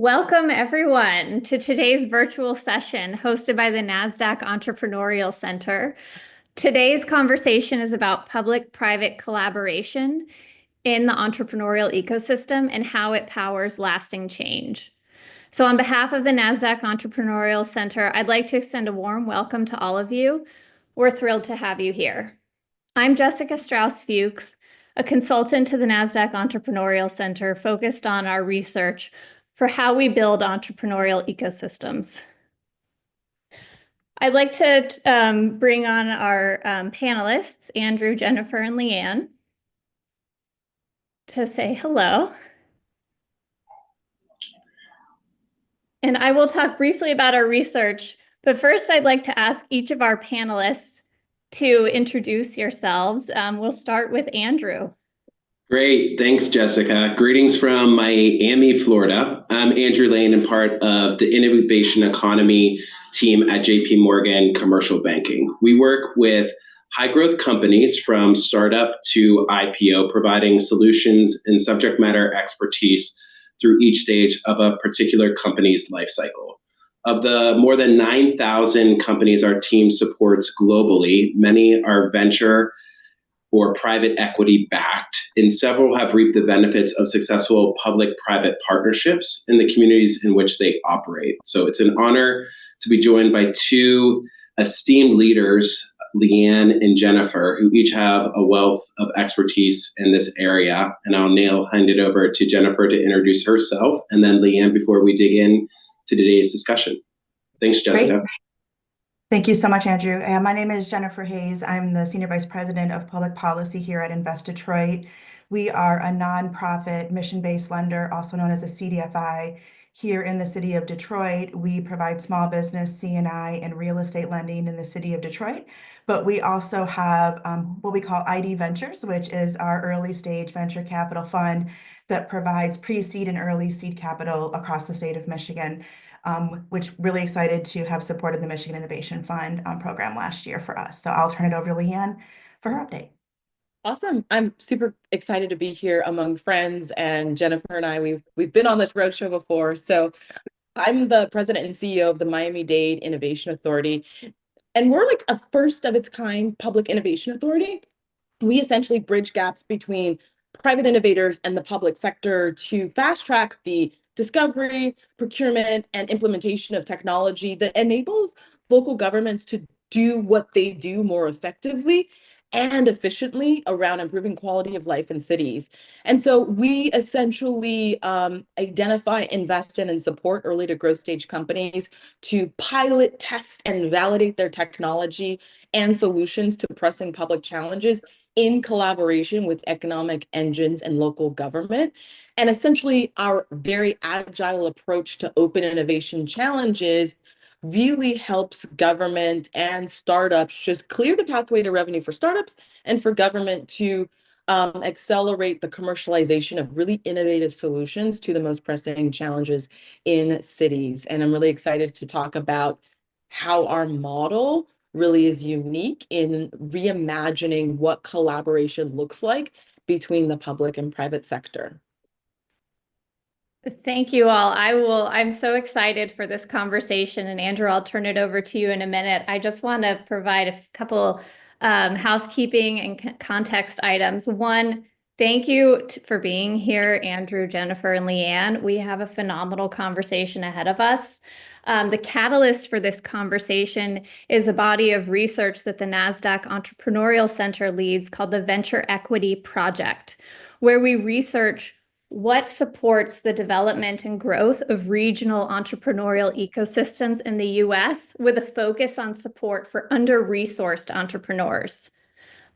Welcome, everyone, to today's virtual session hosted by the Nasdaq Entrepreneurial Center. Today's conversation is about public-private collaboration in the entrepreneurial ecosystem and how it powers lasting change. So on behalf of the Nasdaq Entrepreneurial Center, I'd like to extend a warm welcome to all of you. We're thrilled to have you here. I'm Jessica Strauss-Fuchs, a consultant to the Nasdaq Entrepreneurial Center focused on our research for how we build entrepreneurial ecosystems. I'd like to bring on our panelists, Andrew, Jennifer, and Leigh-Ann, to say hello. And I will talk briefly about our research, but first I'd like to ask each of our panelists to introduce yourselves. We'll start with Andrew. Great. Thanks, Jessica. Greetings from Miami, Florida. I'm Andrew Lane and part of the Innovation Economy team at JPMorgan Commercial Banking. We work with high-growth companies from startup to IPO, providing solutions and subject matter expertise through each stage of a particular company's life cycle. Of the more than 9,000 companies our team supports globally, many are venture or private equity backed, and several have reaped the benefits of successful public-private partnerships in the communities in which they operate. So it's an honor to be joined by two esteemed leaders, Leigh-Ann and Jennifer, who each have a wealth of expertise in this area. And I'll now hand it over to Jennifer to introduce herself, and then Leigh-Ann before we dig in to today's discussion. Thanks, Jessica. Great. Thank you so much, Andrew. My name is Jennifer Hayes. I'm the Senior Vice President of Public Policy here at Invest Detroit. We are a nonprofit mission-based lender, also known as a CDFI. Here in the city of Detroit, we provide small business, C&I, and real estate lending in the city of Detroit. But we also have what we call ID Ventures, which is our early stage venture capital fund that provides pre-seed and early seed capital across the state of Michigan. Which really excited to have supported the Michigan Innovation Fund program last year for us. So I'll turn it over to Leigh-Ann for her update. Awesome. I'm super excited to be here among friends, and Jennifer and I, we've been on this roadshow before. So I'm the president and CEO of the Miami-Dade Innovation Authority, and we're like a first of its kind public innovation authority. We essentially bridge gaps between private innovators and the public sector to fast track the discovery, procurement, and implementation of technology that enables local governments to do what they do more effectively and efficiently around improving quality of life in cities. And so we essentially identify, invest in, and support early to growth stage companies to pilot, test, and validate their technology and solutions to pressing public challenges in collaboration with economic engines and local government. And essentially, our very agile approach to open innovation challenges really helps government and startups just clear the pathway to revenue for startups and for government to accelerate the commercialization of really innovative solutions to the most pressing challenges in cities. And I'm really excited to talk about how our model really is unique in reimagining what collaboration looks like between the public and private sector. Thank you all. I'm so excited for this conversation, and Andrew, I'll turn it over to you in a minute. I just want to provide a couple housekeeping and context items. One, thank you for being here, Andrew, Jennifer, and Leigh-Ann. We have a phenomenal conversation ahead of us. The catalyst for this conversation is a body of research that the Nasdaq Entrepreneurial Center leads called the Venture Equity Project, where we research what supports the development and growth of regional entrepreneurial ecosystems in the U.S. with a focus on support for under-resourced entrepreneurs.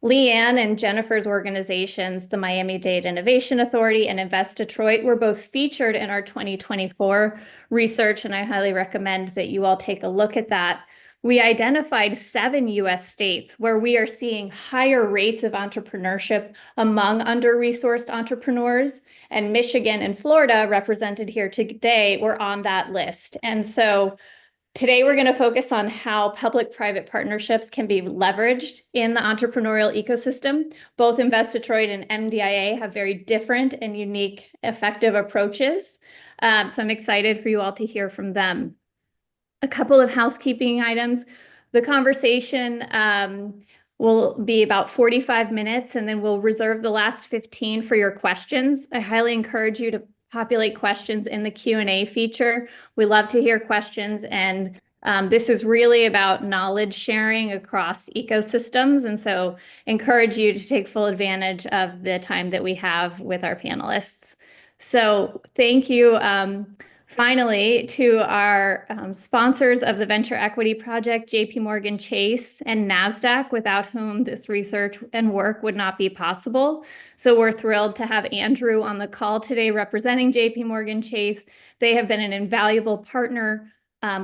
Leigh-Ann and Jennifer's organizations, the Miami-Dade Innovation Authority and Invest Detroit, were both featured in our 2024 research, and I highly recommend that you all take a look at that. We identified 7 U.S. states where we are seeing higher rates of entrepreneurship among under-resourced entrepreneurs, and Michigan and Florida, represented here today, were on that list. And so Today, we're going to focus on how public-private partnerships can be leveraged in the entrepreneurial ecosystem. Both Investitroid and MDIA have very different and unique effective approaches. So I'm excited for you all to hear from them. A couple of housekeeping items. The conversation will be about 45 minutes, and then we'll reserve the last 15 for your questions. I highly encourage you to populate questions in the Q&A feature. We love to hear questions, and this is really about knowledge sharing across ecosystems, and so encourage you to take full advantage of the time that we have with our panelists. So thank you. Finally, to our sponsors of the Venture Equity Project, JPMorganChase and Nasdaq, without whom this research and work would not be possible. So we're thrilled to have Andrew on the call today representing JPMorganChase. They have been an invaluable partner,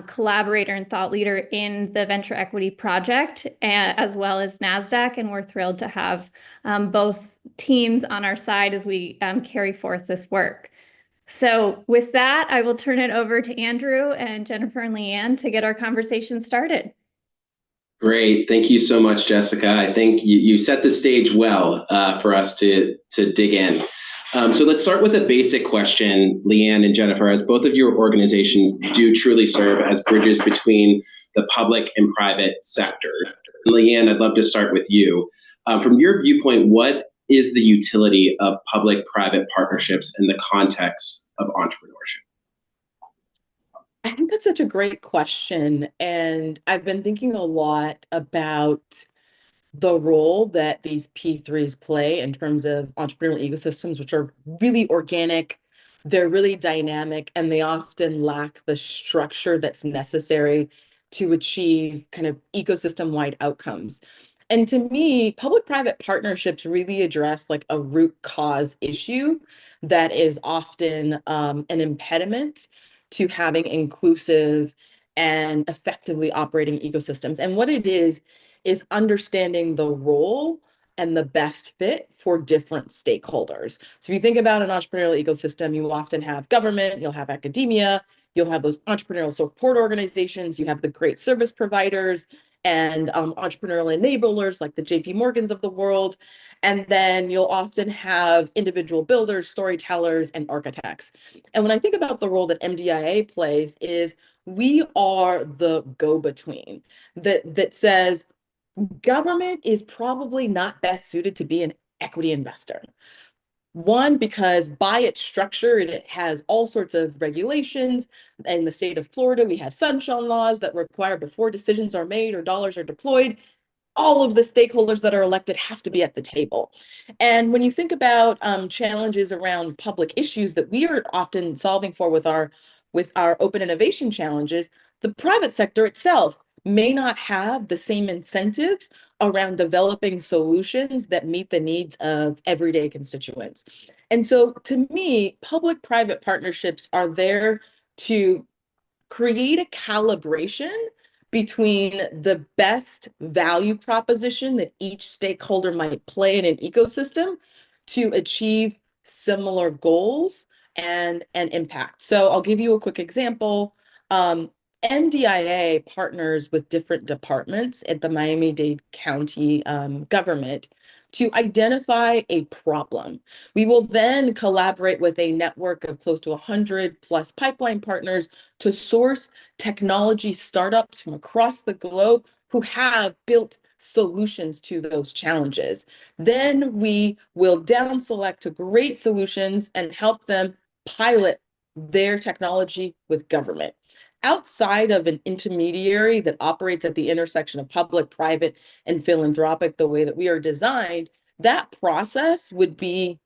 collaborator, and thought leader in the Venture Equity Project, as well as Nasdaq, and we're thrilled to have both teams on our side as we carry forth this work. So with that, I will turn it over to Andrew and Jennifer and Leigh-Ann to get our conversation started. Great. Thank you so much, Jessica. I think you set the stage well for us to dig in. So let's start with a basic question, Leigh-Ann and Jennifer, as both of your organizations do truly serve as bridges between the public and private sector. Leigh-Ann, I'd love to start with you. From your viewpoint, what is the utility of public-private partnerships in the context of entrepreneurship? I think that's such a great question. And I've been thinking a lot about the role that these P3s play in terms of entrepreneurial ecosystems, which are really organic, they're really dynamic, and they often lack the structure that's necessary to achieve kind of ecosystem-wide outcomes. And to me, public-private partnerships really address like a root cause issue that is often an impediment to having inclusive and effectively operating ecosystems. And what it is understanding the role and the best fit for different stakeholders. So if you think about an entrepreneurial ecosystem, you will often have government, you'll have academia, you'll have those entrepreneurial support organizations, you have the great service providers and entrepreneurial enablers like the JP Morgans of the world. And then you'll often have individual builders, storytellers, and architects. And when I think about the role that MDIA plays is we are the go-between that says government is probably not best suited to be an equity investor. One, because by its structure, it has all sorts of regulations. In the state of Florida, we have sunshine laws that require before decisions are made or dollars are deployed, all of the stakeholders that are elected have to be at the table. And when you think about challenges around public issues that we are often solving for with our open innovation challenges, the private sector itself may not have the same incentives around developing solutions that meet the needs of everyday constituents. And so to me, public-private partnerships are there to create a calibration between the best value proposition that each stakeholder might play in an ecosystem to achieve similar goals and impact. So I'll give you a quick example. MDIA partners with different departments at the Miami-Dade County government to identify a problem. We will then collaborate with a network of close to 100 plus pipeline partners to source technology startups from across the globe who have built solutions to those challenges. Then we will down select to great solutions and help them pilot their technology with government. Outside of an intermediary that operates at the intersection of public, private, and philanthropic, the way that we are designed, that process would be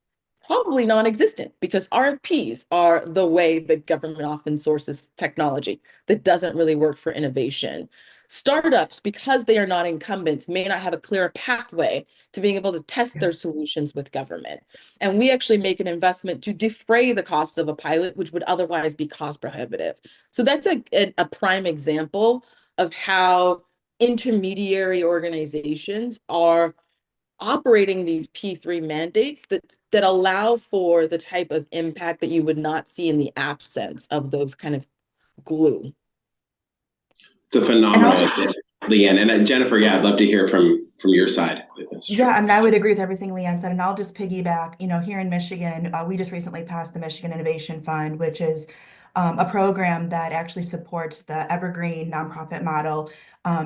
probably non-existent because RFPs are the way that government often sources technology that doesn't really work for innovation. Startups, because they are not incumbents, may not have a clear pathway to being able to test their solutions with government. And we actually make an investment to defray the cost of a pilot, which would otherwise be cost prohibitive. So that's a prime example of how intermediary organizations are operating these P3 mandates that allow for the type of impact that you would not see in the absence of those kind of glue. It's a And phenomenal I'll answer, Leigh-Ann. And Jennifer, yeah, I'd love to hear from your side. Yeah, I mean, I would agree with everything Leigh-Ann said, and I'll just piggyback. Here in Michigan, we just recently passed the Michigan Innovation Fund, which is a program that actually supports the evergreen nonprofit model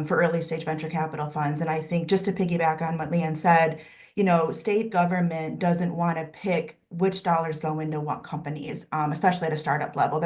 for early stage venture capital funds. And I think just to piggyback on what Leigh-Ann said, state government doesn't want to pick which dollars go into what companies, especially at a startup level.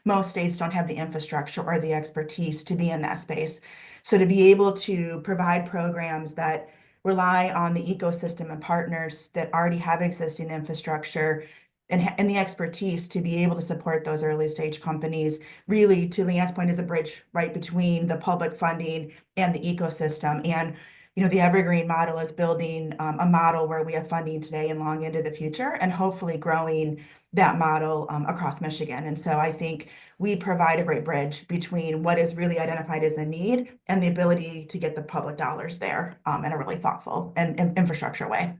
Most states don't have the infrastructure or the expertise to be in that space. So to be able to provide programs that rely on the ecosystem and partners that already have existing infrastructure and the expertise to be able to support those early stage companies, really, to Leigh-Ann's point, is a bridge right between the public funding and the ecosystem. And the evergreen model is building a model where we have funding today and long into the future, and hopefully growing that model across Michigan. And so I think we provide a great bridge between what is really identified as a need and the ability to get the public dollars there in a really thoughtful and infrastructure way.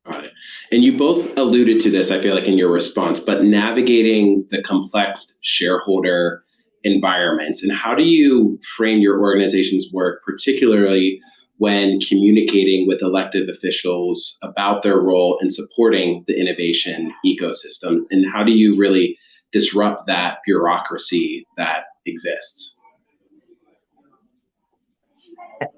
Got it. And you both alluded to this, I feel like, in your response, but navigating the complex shareholder environments, and how do you frame your organization's work, particularly when communicating with elected officials about their role in supporting the innovation ecosystem? And how do you really disrupt that bureaucracy that exists?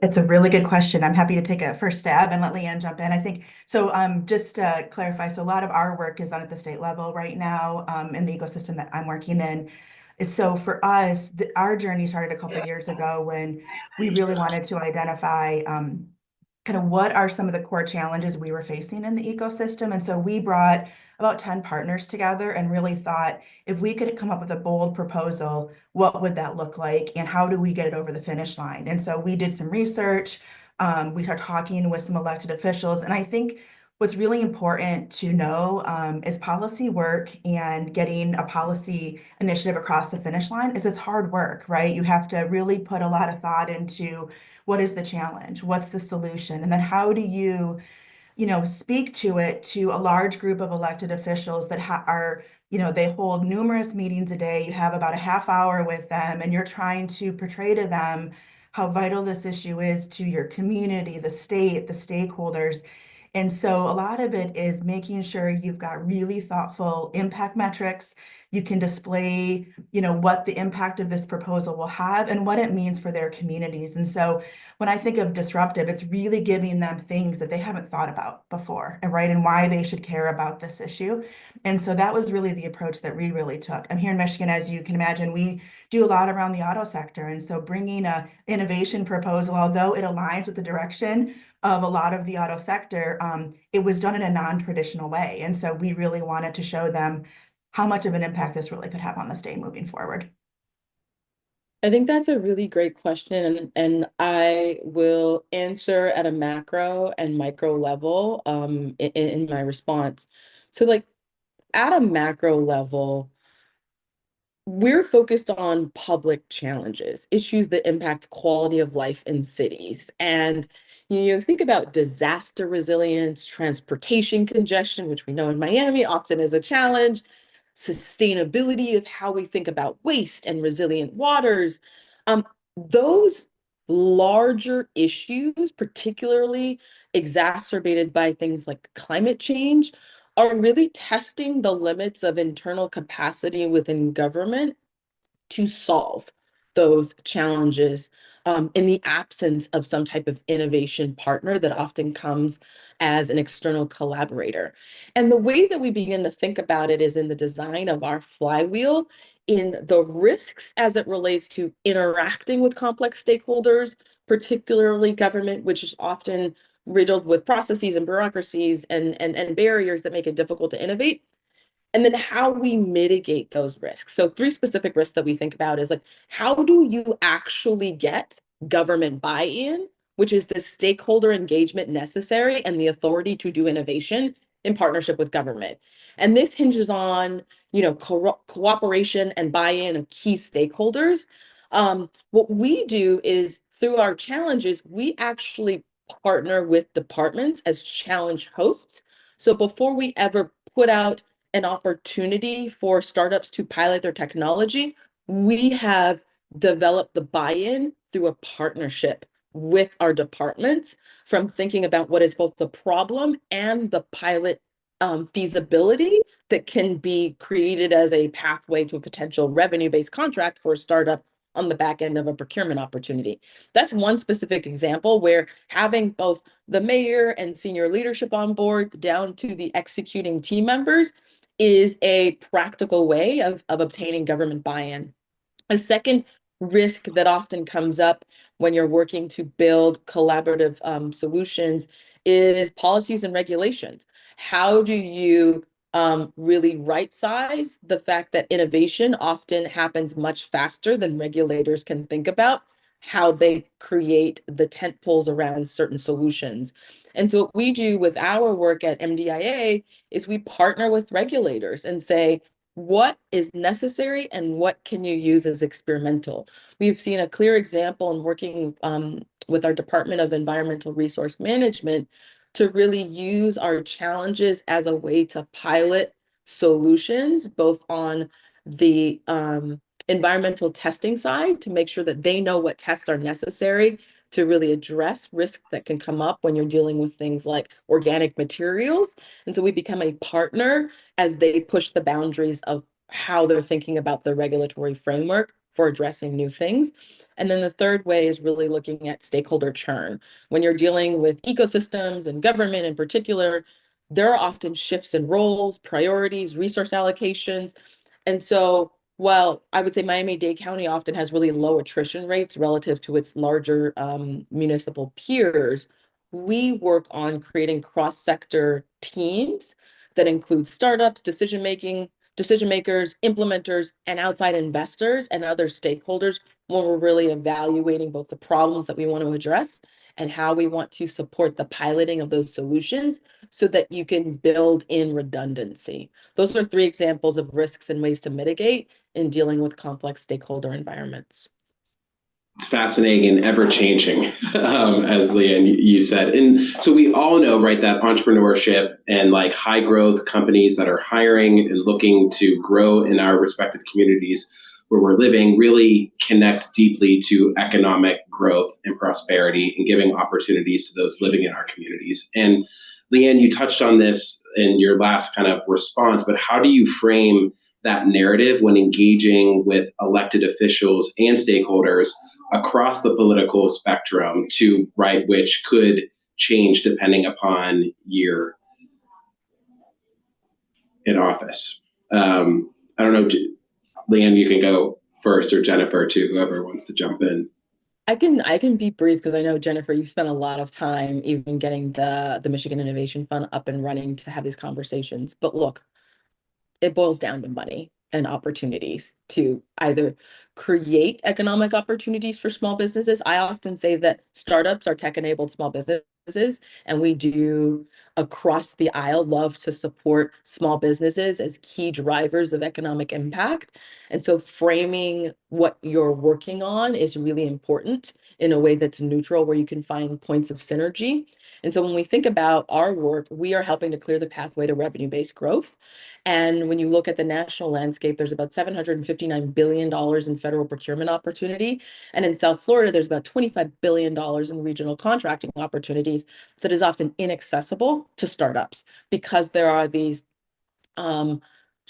It's a really good question. I'm happy to take a first stab and let Leigh-Ann jump in. I think so. Just to clarify, so a lot of our work is done at the state level right now in the ecosystem that I'm working in. It's so for us, our journey started a couple of years ago when we really wanted to identify kind of what are some of the core challenges we were facing in the ecosystem. And so we brought about 10 partners together and really thought, if we could come up with a bold proposal, what would that look like? And how do we get it over the finish line? And so we did some research. We started talking with some elected officials. And I think what's really important to know is policy work and getting a policy initiative across the finish line is it's hard work, right? You have to really put a lot of thought into what is the challenge, what's the solution, and then how do you speak to it to a large group of elected officials that are, they hold numerous meetings a day. You have about a half hour with them, and you're trying to portray to them how vital this issue is to your community, the state, the stakeholders. And so a lot of it is making sure you've got really thoughtful impact metrics. You can display, what the impact of this proposal will have and what it means for their communities. And so when I think of disruptive, it's really giving them things that they haven't thought about before, and right, and why they should care about this issue. And so that was really the approach that we really took. I'm here in Michigan, as you can imagine, we do a lot around the auto sector. And so bringing a innovation proposal, although it aligns with the direction of a lot of the auto sector, it was done in a non-traditional way. And so we really wanted to show them how much of an impact this really could have on the state moving forward. I think that's a really great question, and I will answer at a macro and micro level in my response. So like at a macro level, we're focused on public challenges, issues that impact quality of life in cities. And think about disaster resilience, transportation congestion, which we know in Miami often is a challenge, sustainability of how we think about waste and resilient waters. Those larger issues, particularly exacerbated by things like climate change, are really testing the limits of internal capacity within government to solve those challenges in the absence of some type of innovation partner that often comes as an external collaborator. And the way that we begin to think about it is in the design of our flywheel, in the risks as it relates to interacting with complex stakeholders, particularly government, which is often riddled with processes and bureaucracies and barriers that make it difficult to innovate. And then how we mitigate those risks. So 3 specific risks that we think about is like, how do you actually get government buy-in, which is the stakeholder engagement necessary and the authority to do innovation in partnership with government? And this hinges on, cooperation and buy-in of key stakeholders. What we do is through our challenges, we actually partner with departments as challenge hosts. So before we ever put out an opportunity for startups to pilot their technology, we have develop the buy-in through a partnership with our departments, from thinking about what is both the problem and the pilot feasibility that can be created as a pathway to a potential revenue-based contract for a startup on the back end of a procurement opportunity. That's one specific example where having both the mayor and senior leadership on board down to the executing team members is a practical way of obtaining government buy-in. A second risk that often comes up when you're working to build collaborative solutions is policies and regulations. How do you really right size the fact that innovation often happens much faster than regulators can think about how they create the tent poles around certain solutions? And so what we do with our work at MDIA is we partner with regulators and say, what is necessary and what can you use as experimental? We've seen a clear example in working with our Department of Environmental Resource Management to really use our challenges as a way to pilot solutions, both on the environmental testing side to make sure that they know what tests are necessary to really address risk that can come up when you're dealing with things like organic materials. And so we become a partner as they push the boundaries of how they're thinking about the regulatory framework for addressing new things. And then the third way is really looking at stakeholder churn. When you're dealing with ecosystems and government in particular, there are often shifts in roles, priorities, resource allocations. And so while I would say Miami-Dade County often has really low attrition rates relative to its larger municipal peers, we work on creating cross-sector teams that include startups, decision makers, implementers, and outside investors and other stakeholders when we're really evaluating both the problems that we want to address and how we want to support the piloting of those solutions so that you can build in redundancy. Those are three examples of risks and ways to mitigate in dealing with complex stakeholder environments. It's fascinating and ever changing, as Leigh-Ann, you said. And so we all know, right, that entrepreneurship and like high growth companies that are hiring and looking to grow in our respective communities where we're living really connects deeply to economic growth and prosperity and giving opportunities to those living in our communities. And Leigh-Ann, you touched on this in your last kind of response, but how do you frame that narrative when engaging with elected officials and stakeholders across the political spectrum to right, which could change depending upon year in office? I don't know, Leigh-Ann, you can go first, or Jennifer too, whoever wants to jump in. I can be brief because I know, Jennifer, you spent a lot of time even getting the Michigan Innovation Fund up and running to have these conversations. But look, it boils down to money and opportunities to either create economic opportunities for small businesses. I often say that startups are tech-enabled small businesses, and we do across the aisle love to support small businesses as key drivers of economic impact. And so framing what you're working on is really important in a way that's neutral, where you can find points of synergy. And so when we think about our work, we are helping to clear the pathway to revenue-based growth. And when you look at the national landscape, there's about $759 billion in federal procurement opportunity. And in South Florida, there's about $25 billion in regional contracting opportunities that is often inaccessible to startups because there are these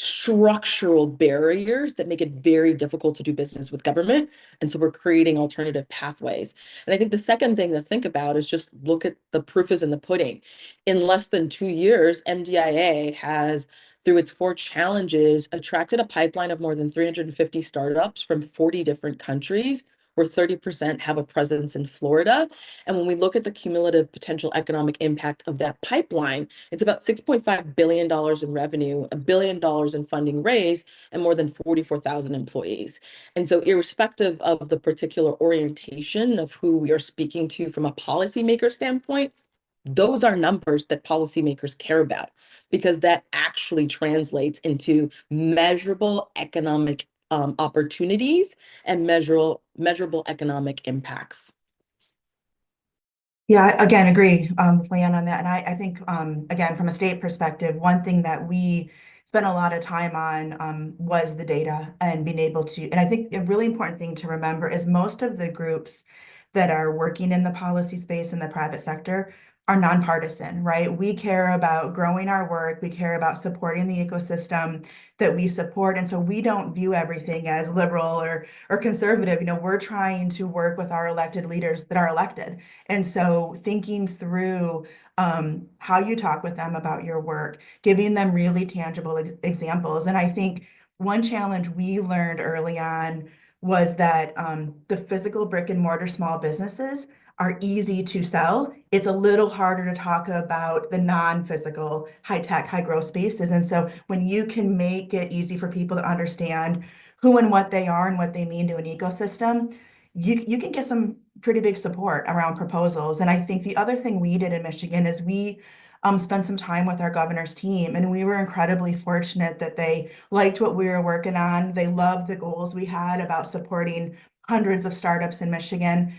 structural barriers that make it very difficult to do business with government. And so we're creating alternative pathways. And I think the second thing to think about is just look at the proof is in the pudding. In less than 2 years, MDIA has, through its 4 challenges, attracted a pipeline of more than 350 startups from 40 different countries, where 30% have a presence in Florida. And when we look at the cumulative potential economic impact of that pipeline, it's about $6.5 billion in revenue, $1 billion in funding raised, and more than 44,000 employees. And so irrespective of the particular orientation of who we are speaking to from a policymaker standpoint, those are numbers that policymakers care about because that actually translates into measurable economic opportunities and measurable economic impacts. Yeah, I again agree with Leigh-Ann on that. And I think, again, from a state perspective, one thing that we spent a lot of time on was the data and being able to, and I think a really important thing to remember is most of the groups that are working in the policy space in the private sector are nonpartisan, right? We care about growing our work. We care about supporting the ecosystem that we support. And so we don't view everything as liberal or conservative. We're trying to work with our elected leaders that are elected. And so thinking through how you talk with them about your work, giving them really tangible examples. And I think one challenge we learned early on was that the physical brick and mortar small businesses are easy to sell. It's a little harder to talk about the non-physical, high-tech, high-growth spaces. And so when you can make it easy for people to understand who and what they are and what they mean to an ecosystem, you can get some pretty big support around proposals. And I think the other thing we did in Michigan is we spent some time with our governor's team, and we were incredibly fortunate that they liked what we were working on. They loved the goals we had about supporting hundreds of startups in Michigan.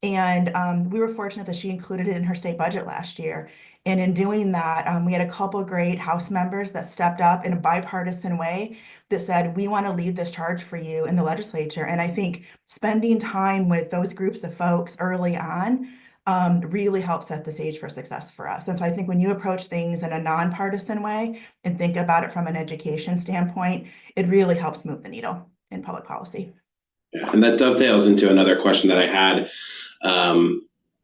And we were fortunate that she included it in her state budget last year. And in doing that, we had a couple great House members that stepped up in a bipartisan way that said, we want to lead this charge for you in the legislature. And I think spending time with those groups of folks early on really helps set the stage for success for us. And so I think when you approach things in a nonpartisan way and think about it from an education standpoint, it really helps move the needle in public policy. Yeah, and that dovetails into another question that I had,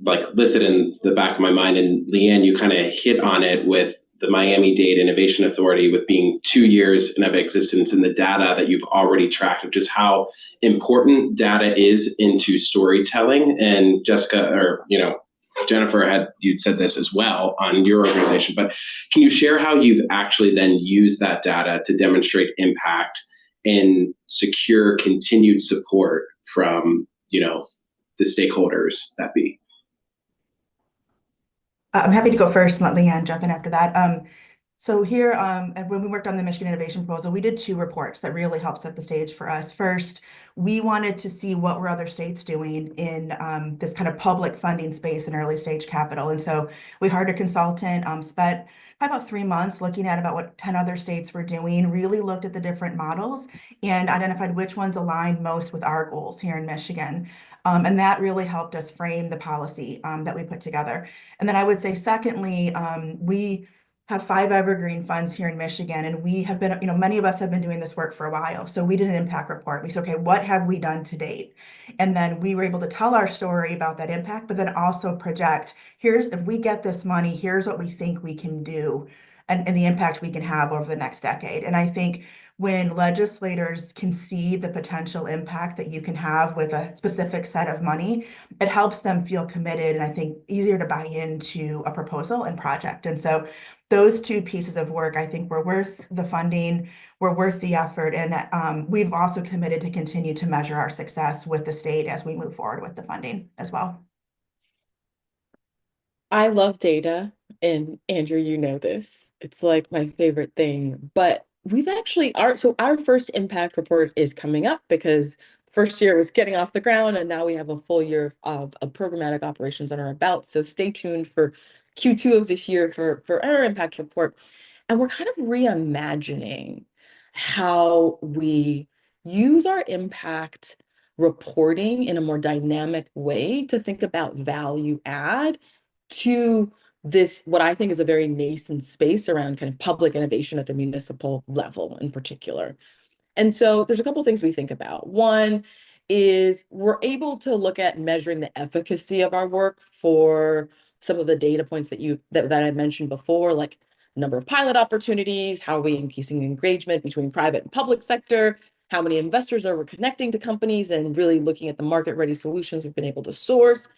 like listed in the back of my mind. And Leigh-Ann, you kind of hit on it with the Miami-Dade Innovation Authority, with being 2 years of existence, and the data that you've already tracked of just how important data is into storytelling. And Jessica, or Jennifer, you'd said this as well on your organization, but can you share how you've actually then used that data to demonstrate impact and secure continued support from the stakeholders that be? I'm happy to go first and let Leigh-Ann jump in after that. So here, when we worked on the Michigan Innovation Proposal, we did 2 reports that really helped set the stage for us. First, we wanted to see what were other states doing in this kind of public funding space in early stage capital. And so we hired a consultant, spent about 3 months looking at about what 10 other states were doing, really looked at the different models and identified which ones aligned most with our goals here in Michigan. And that really helped us frame the policy that we put together. And then I would say, secondly, we have 5 evergreen funds here in Michigan, and we have been, many of us have been doing this work for a while. So we did an impact report. We said, okay, what have we done to date? And then we were able to tell our story about that impact, but then also project, if we get this money, here's what we think we can do and the impact we can have over the next decade. And I think when legislators can see the potential impact that you can have with a specific set of money, it helps them feel committed, and I think easier to buy into a proposal and project. And so those 2 pieces of work, I think, were worth the funding, were worth the effort. And we've also committed to continue to measure our success with the state as we move forward with the funding as well. I love data, and Andrew, you know this. It's like my favorite thing. But we've actually our first impact report is coming up, because first year was getting off the ground, and now we have a full year of programmatic operations under our belt. So stay tuned for Q2 of this year for our impact report. And we're kind of reimagining how we use our impact reporting in a more dynamic way to think about value add to this, what I think is a very nascent space around kind of public innovation at the municipal level in particular. And so there's a couple of things we think about. One is we're able to look at measuring the efficacy of our work for some of the data points that I mentioned before, like number of pilot opportunities, how are we increasing engagement between private and public sector, how many investors are we connecting to companies, and really looking at the market-ready solutions we've been able to source.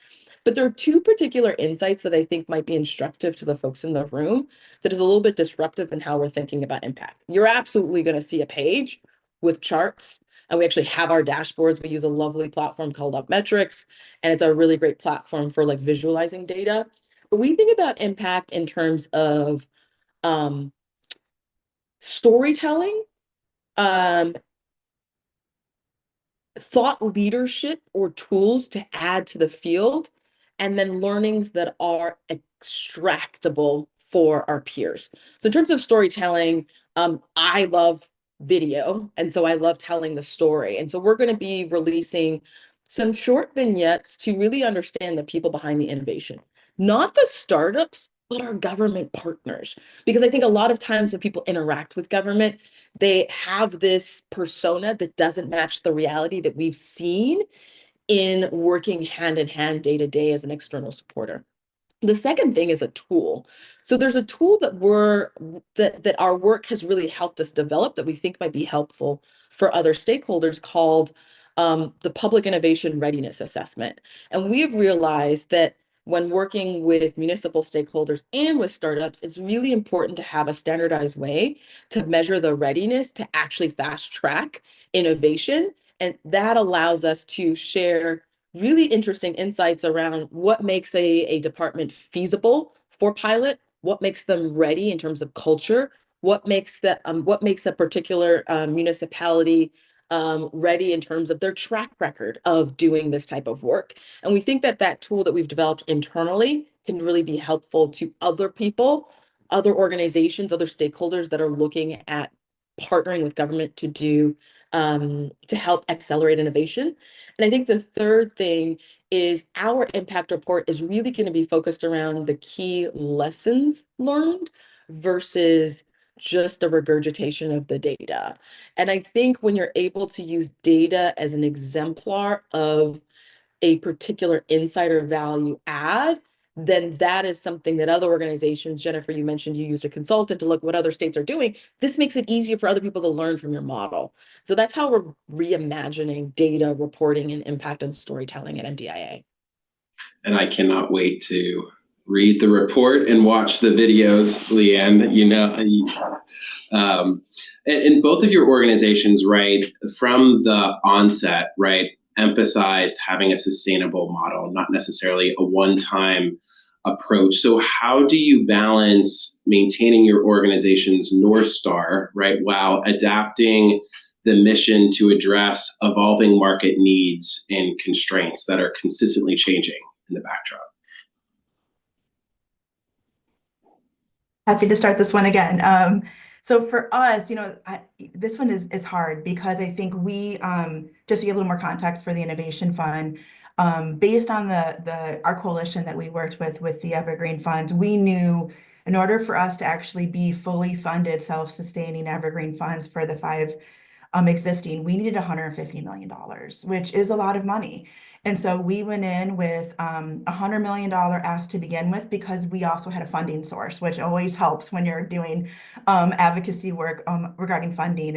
But there are 2 particular insights that I think might be instructive to the folks in the room that is a little bit disruptive in how we're thinking about impact. You're absolutely going to see a page with charts, and we actually have our dashboards. We use a lovely platform called UpMetrics, and it's a really great platform for like visualizing data. But we think about impact in terms of storytelling, thought leadership or tools to add to the field, and then learnings that are extractable for our peers. So in terms of storytelling, I love video, and so I love telling the story. And so we're going to be releasing some short vignettes to really understand the people behind the innovation, not the startups, but our government partners. Because I think a lot of times when people interact with government, they have this persona that doesn't match the reality that we've seen in working hand in hand day to day as an external supporter. The second thing is a tool. So there's a tool that our work has really helped us develop that we think might be helpful for other stakeholders called the Public Innovation Readiness Assessment. And we have realized that when working with municipal stakeholders and with startups, it's really important to have a standardized way to measure the readiness to actually fast track innovation. And that allows us to share really interesting insights around what makes a department feasible for pilot, what makes them ready in terms of culture, what makes a particular municipality ready in terms of their track record of doing this type of work. And we think that that tool that we've developed internally can really be helpful to other people, other organizations, other stakeholders that are looking at partnering with government to help accelerate innovation. And I think the third thing is our impact report is really going to be focused around the key lessons learned versus just a regurgitation of the data. And I think when you're able to use data as an exemplar of a particular insider value add, then that is something that other organizations, Jennifer, you mentioned you used a consultant to look what other states are doing. This makes it easier for other people to learn from your model. So that's how we're reimagining data reporting and impact and storytelling at MDIA. And I cannot wait to read the report and watch the videos, Leigh-Ann. And both of your organizations, right, from the onset, right, emphasized having a sustainable model, not necessarily a one-time approach. So how do you balance maintaining your organization's North Star, right, while adapting the mission to address evolving market needs and constraints that are consistently changing in the backdrop? Happy to start this one again. So for us, this one is hard because I think we, just to give a little more context for the Innovation Fund, based on our coalition that we worked with the Evergreen Fund, we knew in order for us to actually be fully funded, self-sustaining Evergreen funds for the five existing, we needed $150 million, which is a lot of money. And so we went in with $100 million ask to begin with, because we also had a funding source, which always helps when you're doing advocacy work regarding funding.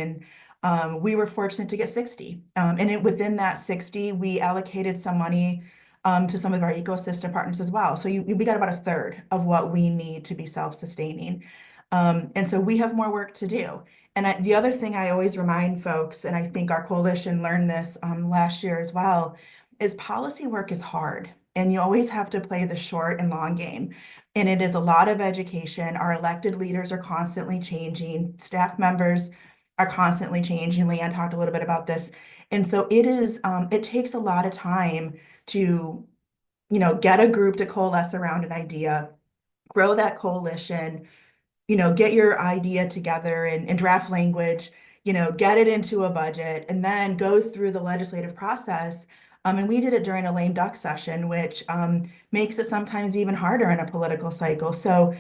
And we were fortunate to get 60. And within that 60, we allocated some money to some of our ecosystem partners as well. So we got about a third of what we need to be self-sustaining. And so we have more work to do. And the other thing I always remind folks, and I think our coalition learned this last year as well, is policy work is hard, and you always have to play the short and long game. And it is a lot of education. Our elected leaders are constantly changing. Staff members are constantly changing. Leigh-Ann talked a little bit about this. And so it takes a lot of time to, get a group to coalesce around an idea, grow that coalition, get your idea together in draft language, get it into a budget, and then go through the legislative process. And we did it during a lame duck session, which makes it sometimes even harder in a political cycle. So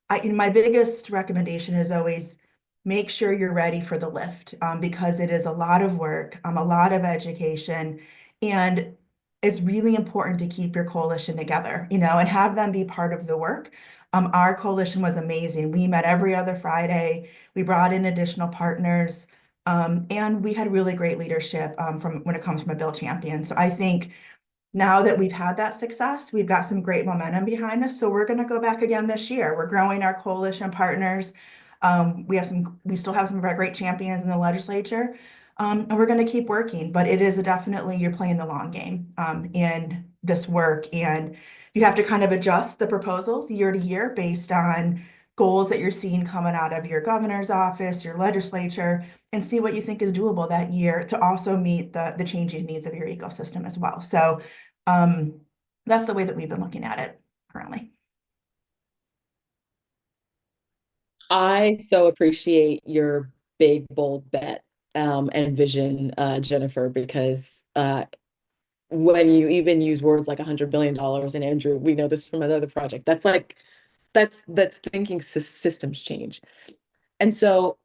my biggest recommendation is always make sure you're ready for the lift, because it is a lot of work, a lot of education, and it's really important to keep your coalition together, and have them be part of the work. Our coalition was amazing. We met every other Friday. We brought in additional partners, and we had really great leadership from when it comes from a Bill champion. So I think now that we've had that success, we've got some great momentum behind us. So we're going to go back again this year. We're growing our coalition partners. We still have some of our great champions in the legislature, and we're going to keep working. But it is definitely, you're playing the long game in this work, and you have to kind of adjust the proposals year to year based on goals that you're seeing coming out of your governor's office, your legislature, and see what you think is doable that year to also meet the changing needs of your ecosystem as well. So that's the way that we've been looking at it currently. I so appreciate your big, bold bet and vision, Jennifer, because when you even use words like $100 billion, and Andrew, we know this from another project, that's like, that's thinking systems change. And so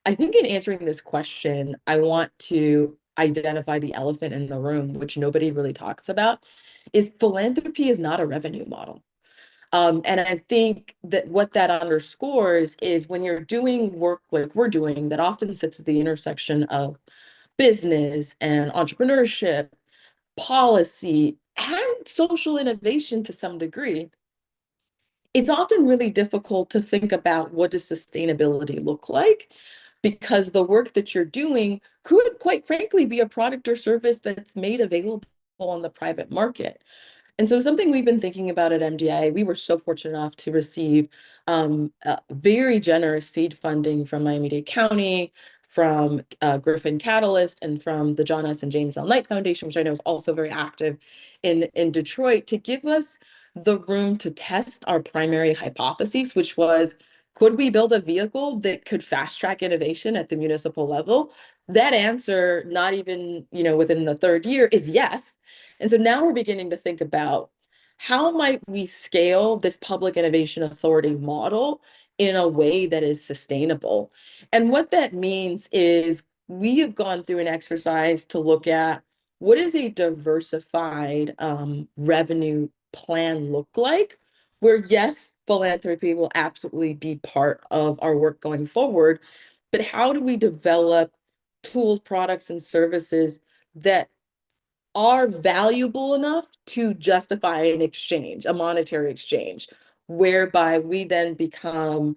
I think in answering this question, I want to identify the elephant in the room, which nobody really talks about, is philanthropy is not a revenue model. And I think that what that underscores is when you're doing work like we're doing that often sits at the intersection of business and entrepreneurship, policy, and social innovation to some degree, it's often really difficult to think about what does sustainability look like, because the work that you're doing could quite frankly be a product or service that's made available on the private market. And so something we've been thinking about at MDI, we were so fortunate enough to receive very generous seed funding from Miami-Dade County, from Griffin Catalyst, and from the John S. and James L. Knight Foundation, which I know is also very active in Detroit, to give us the room to test our primary hypotheses, which was, could we build a vehicle that could fast track innovation at the municipal level? That answer, not even, within the third year, is yes. And so now we're beginning to think about how might we scale this public innovation authority model in a way that is sustainable. And what that means is we have gone through an exercise to look at what does a diversified revenue plan look like, where yes, philanthropy will absolutely be part of our work going forward, but how do we develop tools, products, and services that are valuable enough to justify an exchange, a monetary exchange, whereby we then become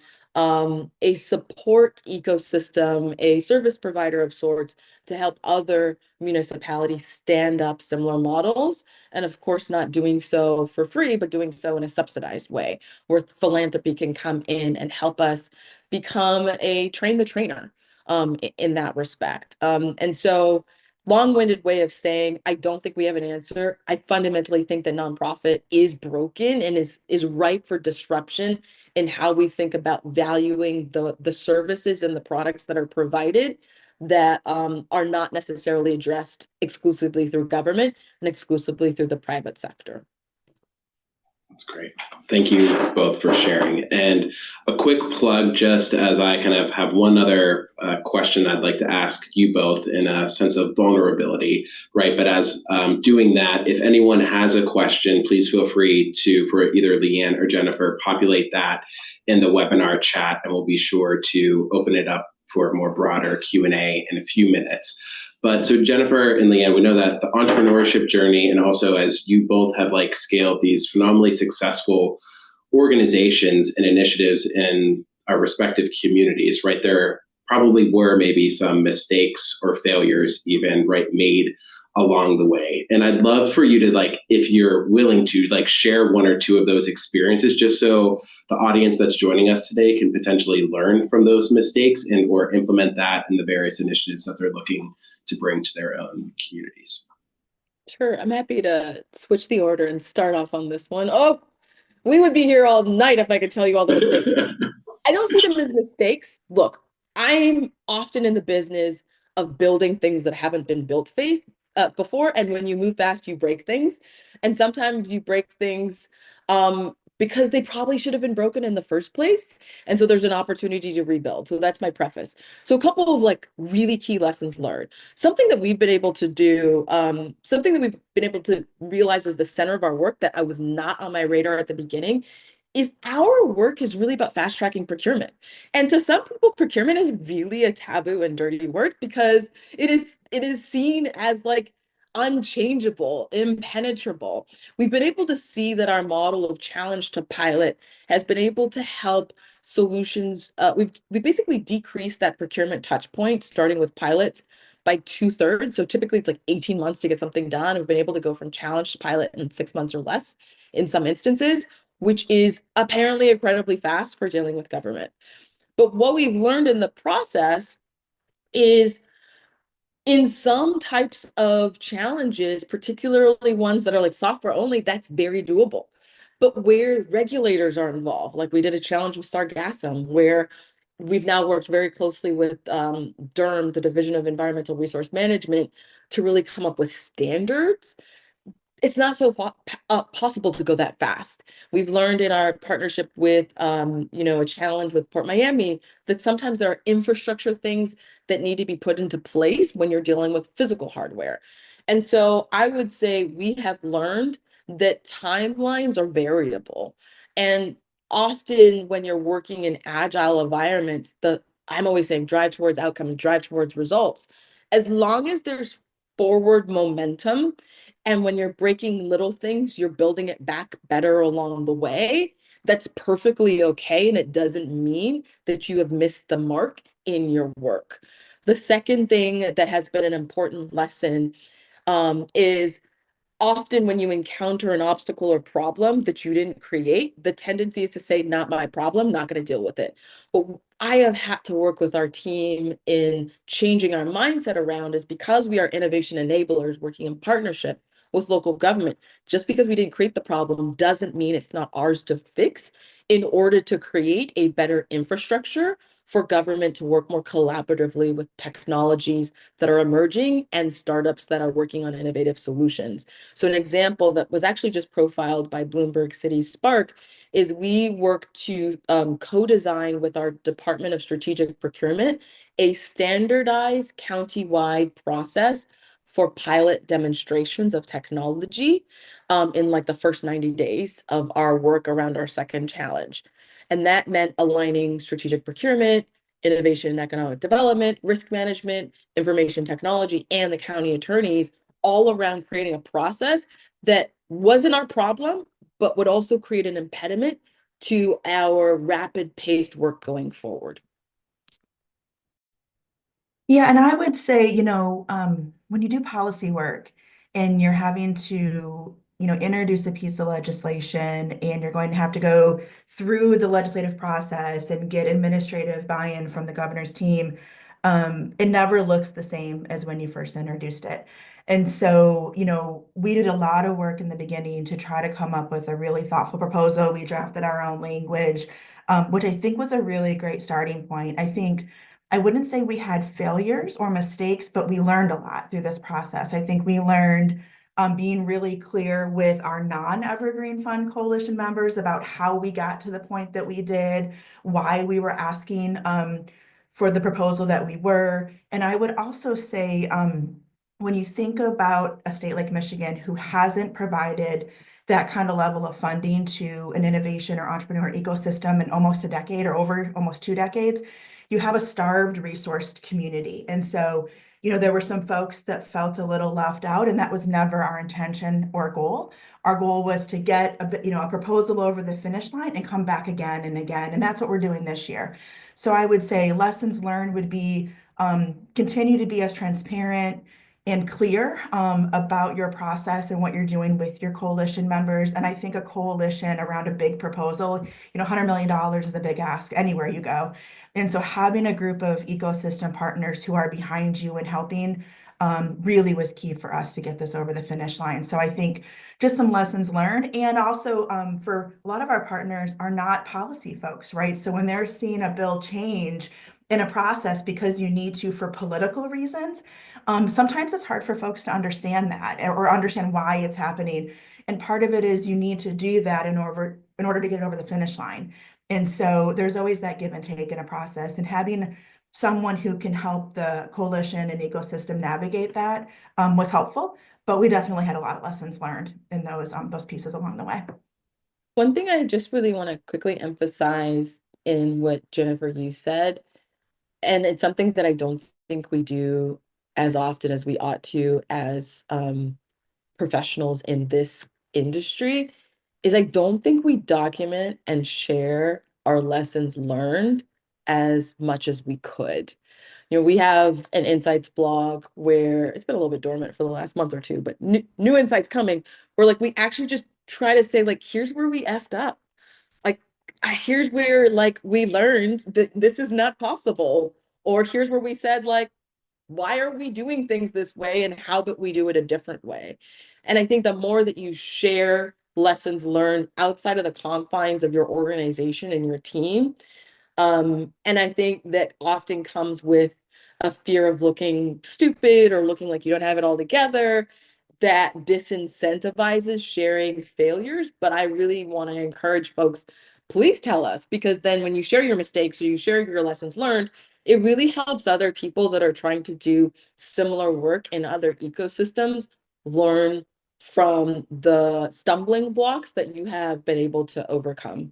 a support ecosystem, a service provider of sorts to help other municipalities stand up similar models. And of course, not doing so for free, but doing so in a subsidized way, where philanthropy can come in and help us become a train the trainer in that respect. And so long-winded way of saying, I don't think we have an answer. I fundamentally think that nonprofit is broken and is ripe for disruption in how we think about valuing the services and the products that are provided that are not necessarily addressed exclusively through government and exclusively through the private sector. That's great. Thank you both for sharing. And a quick plug, just as I kind of have one other question I'd like to ask you both in a sense of vulnerability, right? But as doing that, if anyone has a question, please feel free to, for either Leigh-Ann or Jennifer, populate that in the webinar chat, and we'll be sure to open it up for more broader Q&A in a few minutes. But so Jennifer and Leigh-Ann, we know that the entrepreneurship journey, and also as you both have like scaled these phenomenally successful organizations and initiatives in our respective communities, right? There probably were maybe some mistakes or failures even, right, made along the way. And I'd love for you to, like, if you're willing to, like, share one or two of those experiences, just so the audience that's joining us today can potentially learn from those mistakes and or implement that in the various initiatives that they're looking to bring to their own communities. Sure, I'm happy to switch the order and start off on this one. Oh, we would be here all night if I could tell you all the mistakes. I don't see them as mistakes. Look, I'm often in the business of building things that haven't been built before. And when you move fast, you break things. And sometimes you break things because they probably should have been broken in the first place. And so there's an opportunity to rebuild. So that's my preface. So a couple of like really key lessons learned. Something that we've been able to do, something that we've been able to realize is the center of our work that I was not on my radar at the beginning is our work is really about fast tracking procurement. And to some people, procurement is really a taboo and dirty word because it is seen as like unchangeable, impenetrable. We've been able to see that our model of challenge to pilot has been able to help solutions. We've basically decreased that procurement touch point, starting with pilots by 2/3. So typically it's like 18 months to get something done. We've been able to go from challenge to pilot in 6 months or less in some instances, which is apparently incredibly fast for dealing with government. But what we've learned in the process is in some types of challenges, particularly ones that are like software only, that's very doable. But where regulators are involved, like we did a challenge with Sargassum, where we've now worked very closely with DERM, the Division of Environmental Resource Management, to really come up with standards. It's not so possible to go that fast. We've learned in our partnership with, a challenge with Port Miami, that sometimes there are infrastructure things that need to be put into place when you're dealing with physical hardware. And so I would say we have learned that timelines are variable. And often when you're working in agile environments, I'm always saying drive towards outcome, drive towards results. As long as there's forward momentum, and when you're breaking little things, you're building it back better along the way. That's perfectly okay. And it doesn't mean that you have missed the mark in your work. The second thing that has been an important lesson is often when you encounter an obstacle or problem that you didn't create, the tendency is to say, not my problem, not going to deal with it. But I have had to work with our team in changing our mindset around is because we are innovation enablers working in partnership with local government. Just because we didn't create the problem doesn't mean it's not ours to fix in order to create a better infrastructure for government to work more collaboratively with technologies that are emerging and startups that are working on innovative solutions. So an example that was actually just profiled by Bloomberg City Spark is we work to co-design with our Department of Strategic Procurement a standardized county-wide process for pilot demonstrations of technology in like the first 90 days of our work around our second challenge. And that meant aligning strategic procurement, innovation and economic development, risk management, information technology, and the county attorneys all around creating a process that wasn't our problem, but would also create an impediment to our rapid paced work going forward. Yeah, and I would say, when you do policy work and you're having to, introduce a piece of legislation and you're going to have to go through the legislative process and get administrative buy-in from the governor's team, it never looks the same as when you first introduced it. And so, we did a lot of work in the beginning to try to come up with a really thoughtful proposal. We drafted our own language, which I think was a really great starting point. I wouldn't say we had failures or mistakes, but we learned a lot through this process. I think we learned being really clear with our non-Evergreen Fund Coalition members about how we got to the point that we did, why we were asking for the proposal that we were. And I would also say, when you think about a state like Michigan who hasn't provided that kind of level of funding to an innovation or entrepreneur ecosystem in almost a decade or over almost 2 decades, you have a starved, resourced community. And so, there were some folks that felt a little left out, and that was never our intention or goal. Our goal was to get a proposal over the finish line and come back again and again. And that's what we're doing this year. So I would say lessons learned would be continue to be as transparent and clear about your process and what you're doing with your coalition members. And I think a coalition around a big proposal, $100 million is a big ask anywhere you go. And so having a group of ecosystem partners who are behind you and helping really was key for us to get this over the finish line. So I think just some lessons learned. And also for a lot of our partners are not policy folks, right? So when they're seeing a bill change in a process because you need to for political reasons, sometimes it's hard for folks to understand that or understand why it's happening. And part of it is you need to do that in order to get it over the finish line. And so there's always that give and take in a process, and having someone who can help the coalition and ecosystem navigate that was helpful. But we definitely had a lot of lessons learned in those pieces along the way. One thing I just really want to quickly emphasize in what Jennifer, you said, and it's something that I don't think we do as often as we ought to as professionals in this industry, is I don't think we document and share our lessons learned as much as we could. We have an insights blog where it's been a little bit dormant for the last month or two, but new insights coming where like we actually just try to say like, here's where we effed up. Like, here's where like we learned that this is not possible. Or here's where we said like, why are we doing things this way and how about we do it a different way? And I think the more that you share lessons learned outside of the confines of your organization and your team, And I think that often comes with a fear of looking stupid or looking like you don't have it all together, that disincentivizes sharing failures. But I really want to encourage folks, please tell us, because then when you share your mistakes or you share your lessons learned, it really helps other people that are trying to do similar work in other ecosystems learn from the stumbling blocks that you have been able to overcome.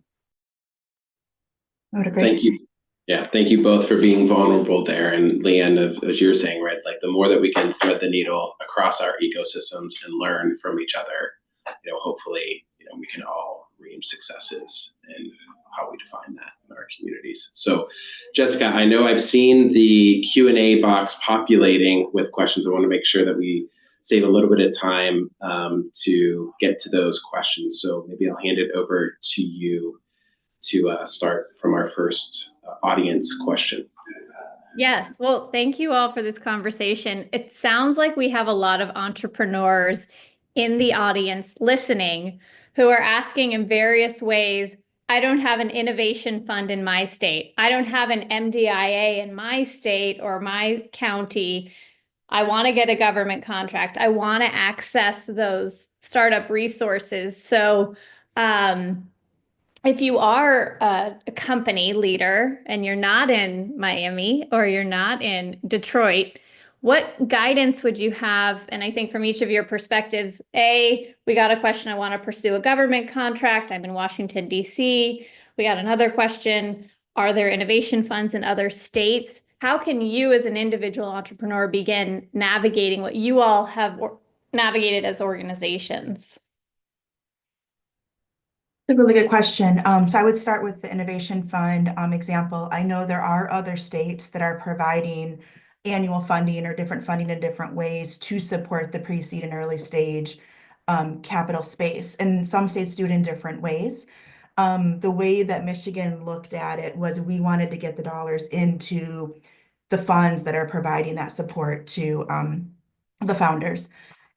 I would agree. Thank you. Yeah, thank you both for being vulnerable there. And Leigh-Ann, as you're saying, right, like the more that we can thread the needle across our ecosystems and learn from each other, hopefully, we can all reap successes in how we define that in our communities. So, Jessica, I know I've seen the Q&A box populating with questions. I want to make sure that we save a little bit of time to get to those questions. So maybe I'll hand it over to you to start from our first audience question. Yes, well, thank you all for this conversation. It sounds like we have a lot of entrepreneurs in the audience listening who are asking in various ways, I don't have an innovation fund in my state. I don't have an MDIA in my state or my county. I want to get a government contract. I want to access those startup resources. So, if you are a company leader and you're not in Miami or you're not in Detroit, what guidance would you have? And I think from each of your perspectives, we got a question, I want to pursue a government contract. I'm in Washington, D.C. We got another question, are there innovation funds in other states? How can you as an individual entrepreneur begin navigating what you all have navigated as organizations? A really good question. So I would start with the Innovation Fund example. I know there are other states that are providing annual funding or different funding in different ways to support the pre-seed and early stage capital space. And some states do it in different ways. The way that Michigan looked at it was we wanted to get the dollars into the funds that are providing that support to the founders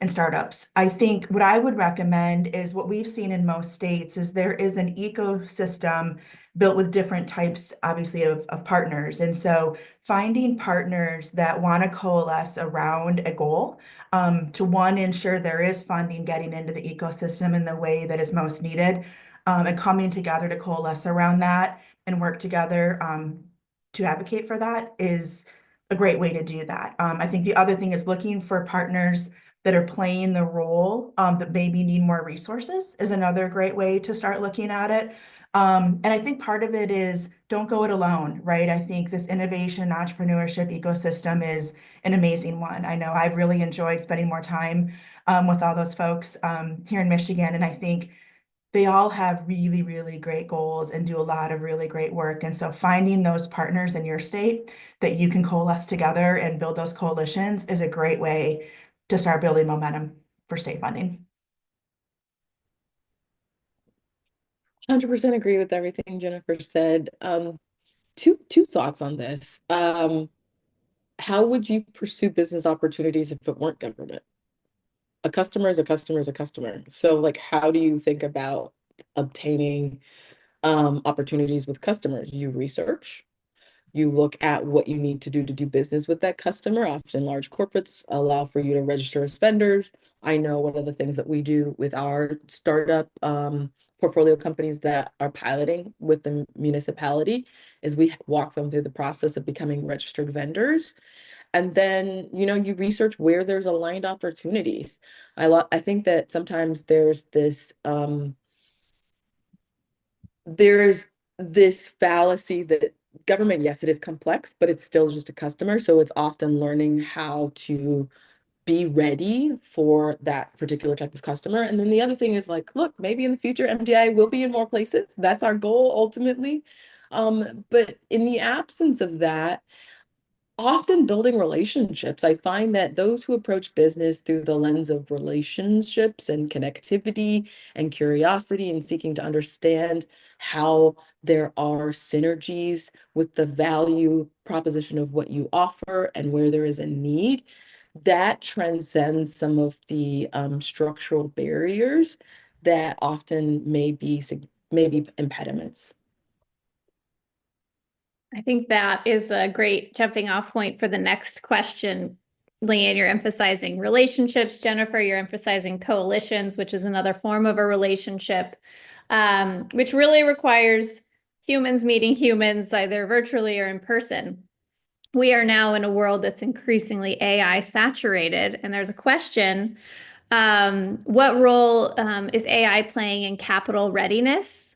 and startups. I think what I would recommend is what we've seen in most states is there is an ecosystem built with different types, obviously, of partners. And so finding partners that want to coalesce around a goal to one, ensure there is funding getting into the ecosystem in the way that is most needed, and coming together to coalesce around that and work together to advocate for that is a great way to do that. I think the other thing is looking for partners that are playing the role that maybe need more resources is another great way to start looking at it. And I think part of it is don't go it alone, right? I think this innovation and entrepreneurship ecosystem is an amazing one. I know I've really enjoyed spending more time with all those folks here in Michigan, and I think they all have really, really great goals and do a lot of really great work. And so finding those partners in your state that you can coalesce together and build those coalitions is a great way to start building momentum for state funding. 100% agree with everything Jennifer said. Two thoughts on this. How would you pursue business opportunities if it weren't government? A customer is a customer is a customer. So like, how do you think about obtaining opportunities with customers? You research, you look at what you need to do business with that customer. Often large corporates allow for you to register as vendors. I know one of the things that we do with our startup portfolio companies that are piloting with the municipality is we walk them through the process of becoming registered vendors. And then, you research where there's aligned opportunities. I think that sometimes there's this fallacy that government, yes, it is complex, but it's still just a customer. So it's often learning how to be ready for that particular type of customer. And then the other thing is like, look, maybe in the future, MDI will be in more places. That's our goal ultimately. But in the absence of that, often building relationships. I find that those who approach business through the lens of relationships and connectivity and curiosity and seeking to understand how there are synergies with the value proposition of what you offer and where there is a need, that transcends some of the structural barriers that often may be impediments. I think that is a great jumping off point for the next question. Leigh-Ann, you're emphasizing relationships. Jennifer, you're emphasizing coalitions, which is another form of a relationship, which really requires humans meeting humans, either virtually or in person. We are now in a world that's increasingly AI saturated, and there's a question, what role is AI playing in capital readiness?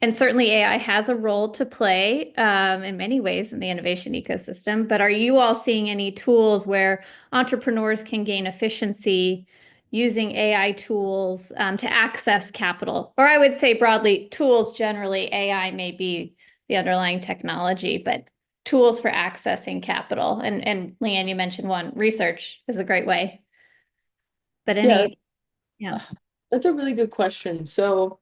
And certainly AI has a role to play in many ways in the innovation ecosystem, but are you all seeing any tools where entrepreneurs can gain efficiency using AI tools to access capital? Or I would say broadly, tools generally, AI may be the underlying technology, but tools for accessing capital. And Leigh-Ann, you mentioned one, research is a great way. But yeah. That's a really good question. So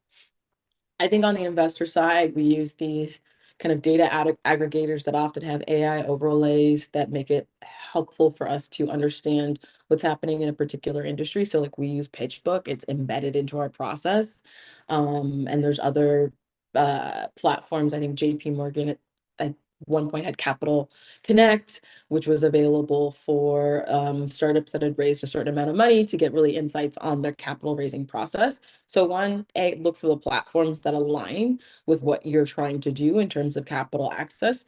I think on the investor side, we use these kind of data aggregators that often have AI overlays that make it helpful for us to understand what's happening in a particular industry. So like we use PitchBook, it's embedded into our process. And there's other platforms. I think JPMorgan at one point had Capital Connect, which was available for startups that had raised a certain amount of money to get really insights on their capital raising process. So look for the platforms that align with what you're trying to do in terms of capital access.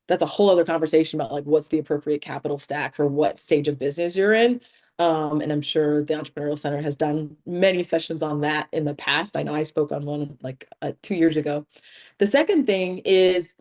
That's a whole other conversation about like what's the appropriate capital stack for what stage of business you're in. And I'm sure the Entrepreneurial Center has done many sessions on that in the past. I know I spoke on one like 2 years ago. The second thing is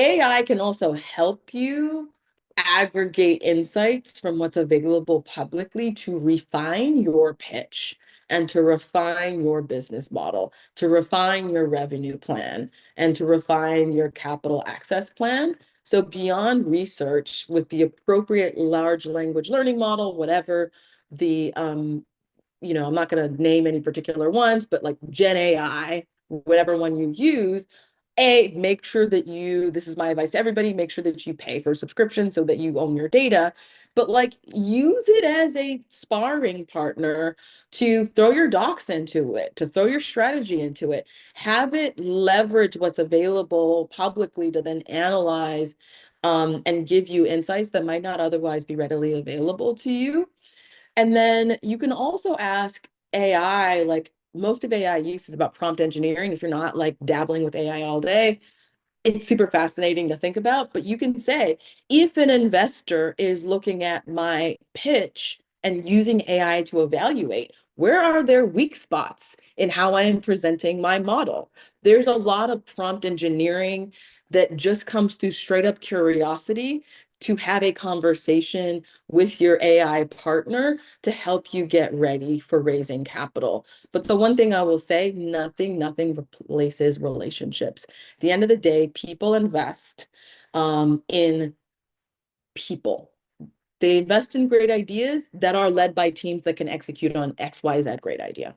AI can also help you aggregate insights from what's available publicly to refine your pitch and to refine your business model, to refine your revenue plan, and to refine your capital access plan. So beyond research with the appropriate large language learning model, whatever the, I'm not going to name any particular ones, but like Gen AI, whatever one you use, make sure that this is my advice to everybody, make sure that you pay for a subscription so that you own your data, but like use it as a sparring partner to throw your docs into it, to throw your strategy into it, have it leverage what's available publicly to then analyze and give you insights that might not otherwise be readily available to you. And then you can also ask AI, like most of AI use is about prompt engineering. If you're not like dabbling with AI all day, it's super fascinating to think about. But you can say, if an investor is looking at my pitch and using AI to evaluate, where are their weak spots in how I am presenting my model? There's a lot of prompt engineering that just comes through straight up curiosity to have a conversation with your AI partner to help you get ready for raising capital. But the one thing I will say, nothing replaces relationships. At the end of the day, people invest in people. They invest in great ideas that are led by teams that can execute on XYZ great idea.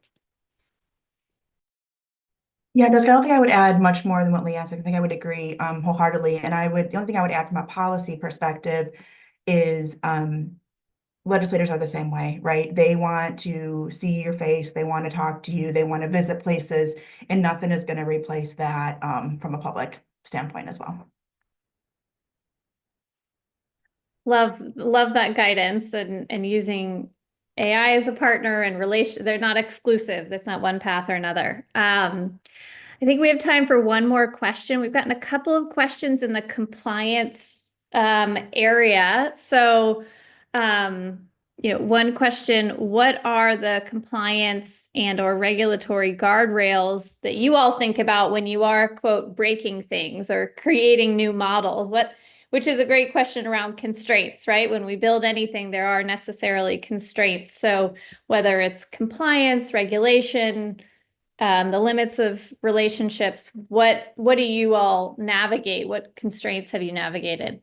Yeah, Jessica, I don't think I would add much more than what Leigh-Ann said. I think I would agree wholeheartedly. And the only thing I would add from a policy perspective is legislators are the same way, right? They want to see your face, they want to talk to you, they want to visit places, and nothing is going to replace that from a public standpoint as well. Love that guidance and using AI as a partner and they're not exclusive. That's not one path or another. I think we have time for one more question. We've gotten a couple of questions in the compliance area. So, one question, what are the compliance and/or regulatory guardrails that you all think about when you are, quote, breaking things or creating new models? Which is a great question around constraints, right? When we build anything, there are necessarily constraints. So whether it's compliance, regulation, the limits of relationships, what do you all navigate? What constraints have you navigated?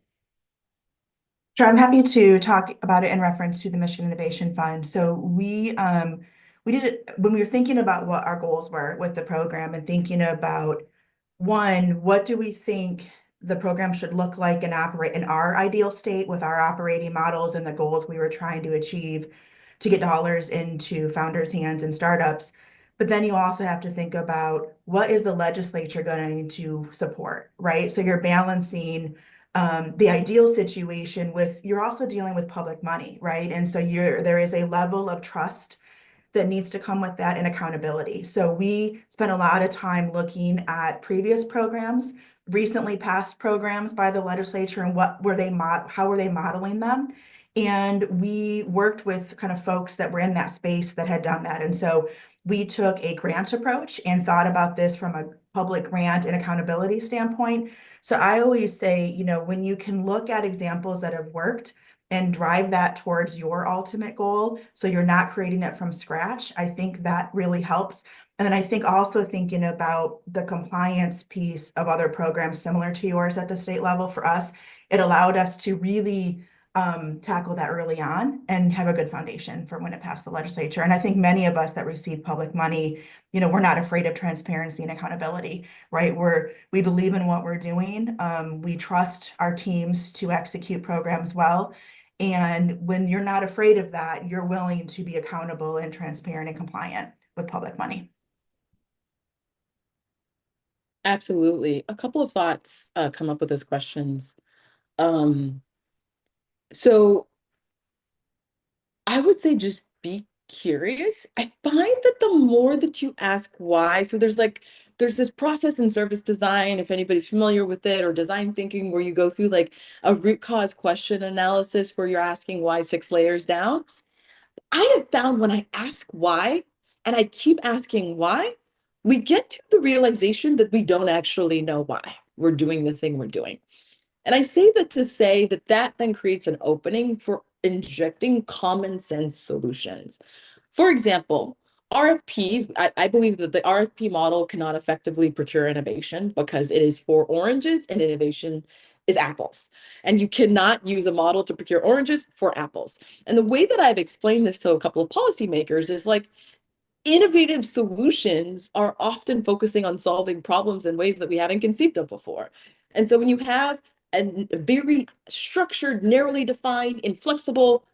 Sure, I'm happy to talk about it in reference to the Michigan Innovation Fund. So we did it when we were thinking about what our goals were with the program and thinking about, one, what do we think the program should look like and operate in our ideal state with our operating models and the goals we were trying to achieve to get dollars into founders' hands and startups. But then you also have to think about what is the legislature going to support, right? So you're balancing the ideal situation with, you're also dealing with public money, right? And so there is a level of trust that needs to come with that and accountability. So we spent a lot of time looking at previous programs, recently passed programs by the legislature, and how were they modeling them? And we worked with kind of folks that were in that space that had done that. And so we took a grant approach and thought about this from a public grant and accountability standpoint. So I always say, when you can look at examples that have worked and drive that towards your ultimate goal, so you're not creating it from scratch, I think that really helps. And then I think also thinking about the compliance piece of other programs similar to yours at the state level, for us, it allowed us to really tackle that early on and have a good foundation for when it passed the legislature. And I think many of us that receive public money, we're not afraid of transparency and accountability, right? We believe in what we're doing. We trust our teams to execute programs well. And when you're not afraid of that, you're willing to be accountable and transparent and compliant with public money. Absolutely. A couple of thoughts come up with those questions. So I would say just be curious. I find that the more that you ask why, so there's this process in service design, if anybody's familiar with it, or design thinking, where you go through like a root cause question analysis where you're asking why 6 layers down. I have found when I ask why, and I keep asking why, we get to the realization that we don't actually know why we're doing the thing we're doing. And I say that to say that that then creates an opening for injecting common sense solutions. For example, RFPs, I believe that the RFP model cannot effectively procure innovation because it is for oranges and innovation is apples. And you cannot use a model to procure oranges for apples. And the way that I've explained this to a couple of policymakers is like, innovative solutions are often focusing on solving problems in ways that we haven't conceived of before. And so when you have a very structured, narrowly defined, inflexible,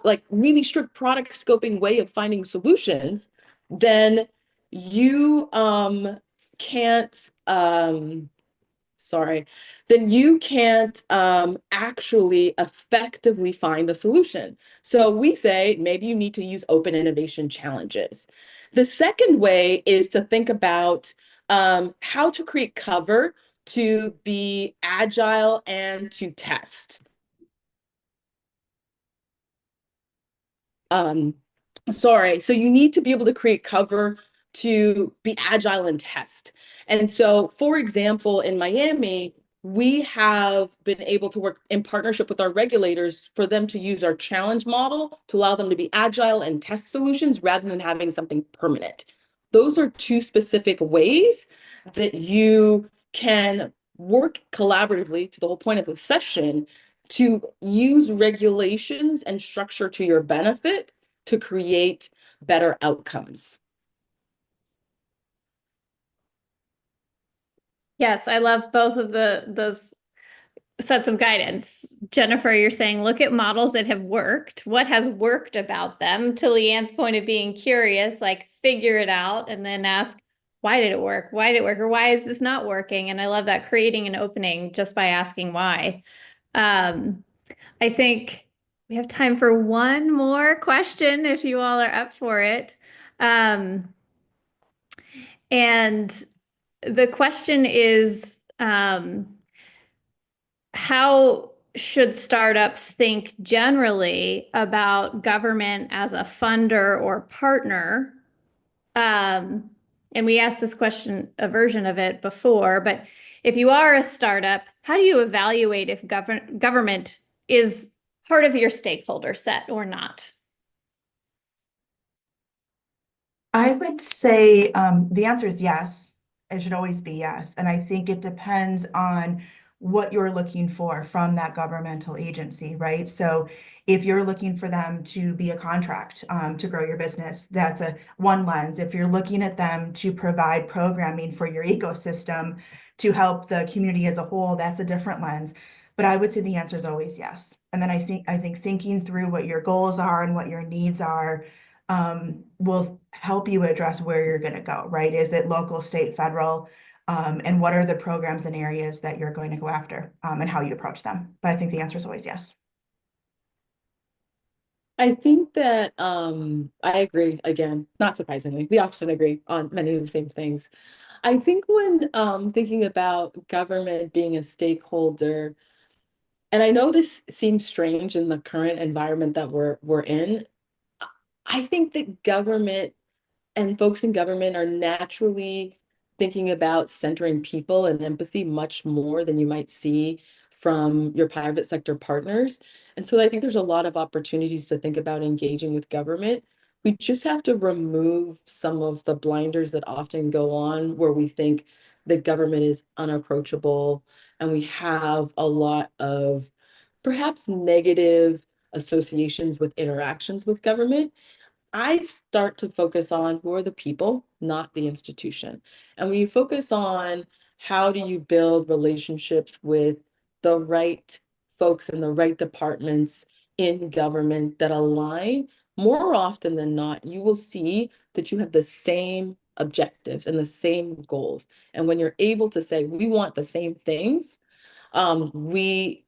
like really strict product scoping way of finding solutions, then you can't then you can't actually effectively find the solution. So we say maybe you need to use open innovation challenges. The second way is to think about how to create cover to be agile and to test. So you need to be able to create cover to be agile and test. And so, for example, in Miami, we have been able to work in partnership with our regulators for them to use our challenge model to allow them to be agile and test solutions rather than having something permanent. Those are 2 specific ways that you can work collaboratively, to the whole point of the session, to use regulations and structure to your benefit to create better outcomes. Yes, I love both of those sets of guidance. Jennifer, you're saying look at models that have worked. What has worked about them? To Leigh-Ann's point of being curious, like figure it out and then ask, why did it work? Why did it work? Or why is this not working? And I love that, creating an opening just by asking why. I think we have time for one more question if you all are up for it. And the question is, how should startups think generally about government as a funder or partner? And we asked this question, a version of it before, but if you are a startup, how do you evaluate if government is part of your stakeholder set or not? I would say the answer is yes. It should always be yes. And I think it depends on what you're looking for from that governmental agency, right? So if you're looking for them to be a contract to grow your business, that's one lens. If you're looking at them to provide programming for your ecosystem to help the community as a whole, that's a different lens. But I would say the answer is always yes. And then I think thinking through what your goals are and what your needs are, will help you address where you're going to go, right? Is it local, state, federal? And what are the programs and areas that you're going to go after, and how you approach them? But I think the answer is always yes. I think that I agree again, not surprisingly. We often agree on many of the same things. I think when thinking about government being a stakeholder, and I know this seems strange in the current environment that we're in, I think that government and folks in government are naturally thinking about centering people and empathy much more than you might see from your private sector partners. And so I think there's a lot of opportunities to think about engaging with government. We just have to remove some of the blinders that often go on where we think the government is unapproachable and we have a lot of perhaps negative associations with interactions with government. I start to focus on who are the people, not the institution. And when you focus on how do you build relationships with the right folks in the right departments in government that align, more often than not, you will see that you have the same objectives and the same goals. And when you're able to say, we want the same things, we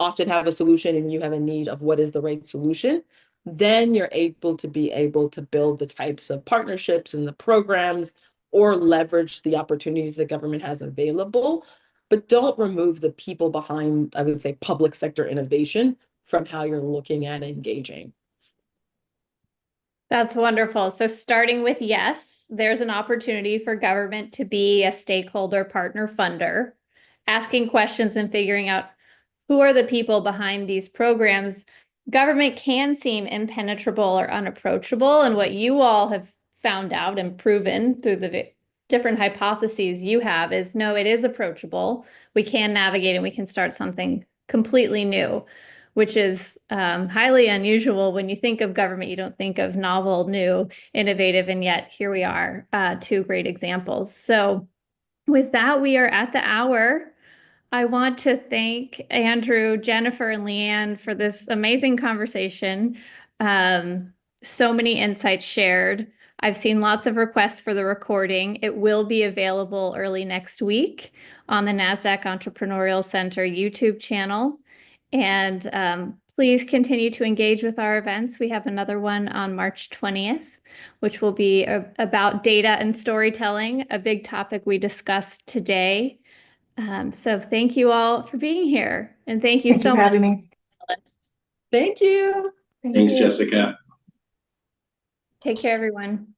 often have a solution and you have a need of what is the right solution, then you're able to build the types of partnerships and the programs or leverage the opportunities the government has available. But don't remove the people behind, I would say, public sector innovation from how you're looking at engaging. That's wonderful. So starting with yes, there's an opportunity for government to be a stakeholder, partner, funder, asking questions and figuring out who are the people behind these programs. Government can seem impenetrable or unapproachable, and what you all have found out and proven through the different hypotheses you have is no, it is approachable. We can navigate and we can start something completely new, which is highly unusual. When you think of government, you don't think of novel, new, innovative, and yet here we are, two great examples. So with that, we are at the hour. I want to thank Andrew, Jennifer, and Leigh-Ann for this amazing conversation. So many insights shared. I've seen lots of requests for the recording. It will be available early next week on the Nasdaq Entrepreneurial Center YouTube channel. And please continue to engage with our events. We have another one on March 20th, which will be about data and storytelling, a big topic we discussed today. So thank you all for being here. And thank you Thank you so for much. having me. Thank you. Thank Thanks, you. Jessica. Take care, everyone.